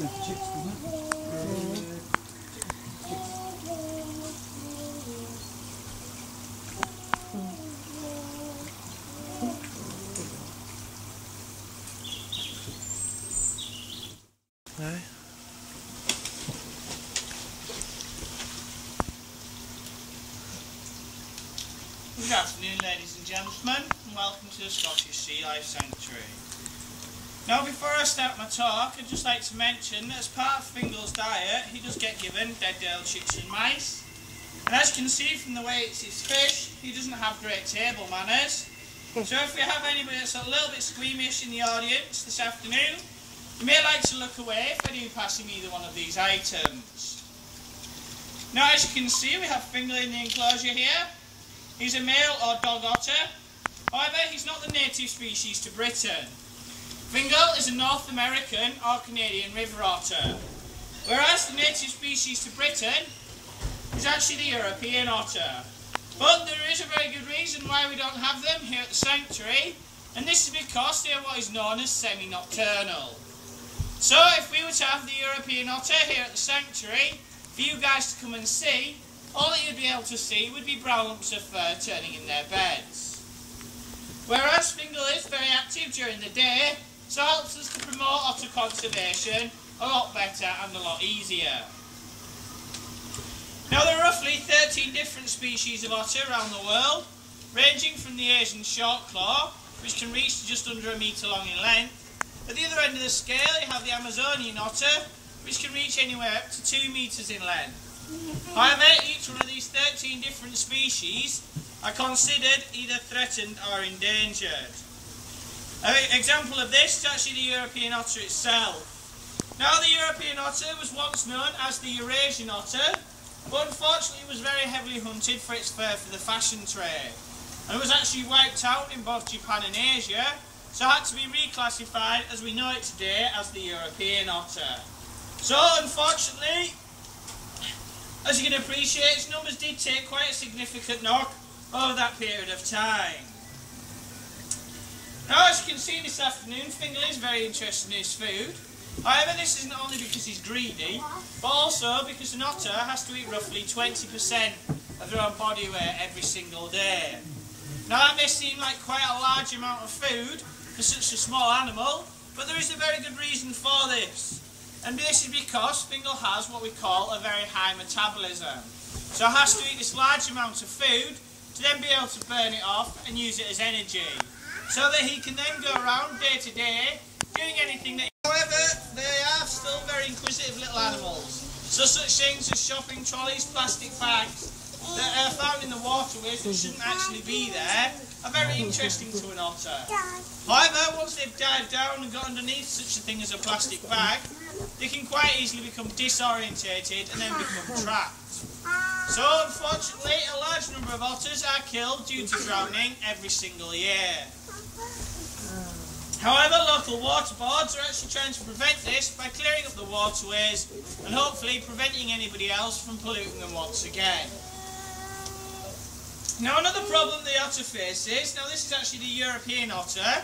like chicks, doesn't it? Aye. Good afternoon, ladies and gentlemen, and welcome to the Scottish Sea Life Sanctuary. Now, before I start my talk, I'd just like to mention that as part of Fingal's diet, he does get given dead-tailed chicks and mice. And as you can see from the way it's his fish, he doesn't have great table manners. So if we have anybody that's a little bit squeamish in the audience this afternoon, you may like to look away if I do pass him either one of these items. Now, as you can see, we have Fingal in the enclosure here. He's a male or dog otter. However, he's not the native species to Britain. Fingal is a North American or Canadian river otter, whereas the native species to Britain is actually the European otter. But there is a very good reason why we don't have them here at the sanctuary, and this is because they are what is known as semi-nocturnal. So if we were to have the European otter here at the sanctuary for you guys to come and see, all that you'd be able to see would be brown lumps of fur turning in their beds. Whereas Fingal is very active during the day, so helps us to promote otter conservation a lot better and a lot easier. Now, there are roughly 13 different species of otter around the world, ranging from the Asian shortclaw, which can reach to just under a metre long in length. At the other end of the scale, you have the Amazonian otter, which can reach anywhere up to 2 metres in length. However, each one of these 13 different species are considered either threatened or endangered. An example of this is actually the European otter itself. Now, the European otter was once known as the Eurasian otter, but unfortunately was very heavily hunted for its fur for the fashion trade, and it was actually wiped out in both Japan and Asia, so had to be reclassified as we know it today as the European otter. So, unfortunately, as you can appreciate, its numbers did take quite a significant knock over that period of time. Now, as you can see this afternoon, Fingal is very interested in his food. However, this isn't only because he's greedy, but also because an otter has to eat roughly 20% of their own body weight every single day. Now, that may seem like quite a large amount of food for such a small animal, but there is a very good reason for this. And this is because Fingal has what we call a very high metabolism. So it has to eat this large amount of food to then be able to burn it off and use it as energy, so that he can then go around day to day doing anything that. However, they are still very inquisitive little animals. So such things as shopping trolleys, plastic bags that are found in the waterways that shouldn't actually be there are very interesting to an otter. However, once they've dived down and got underneath such a thing as a plastic bag, they can quite easily become disorientated and then become trapped. So, unfortunately, a large number of otters are killed due to drowning every single year. However, local water boards are actually trying to prevent this by clearing up the waterways and hopefully preventing anybody else from polluting them once again. Now, another problem the otter faces, now this is actually the European otter,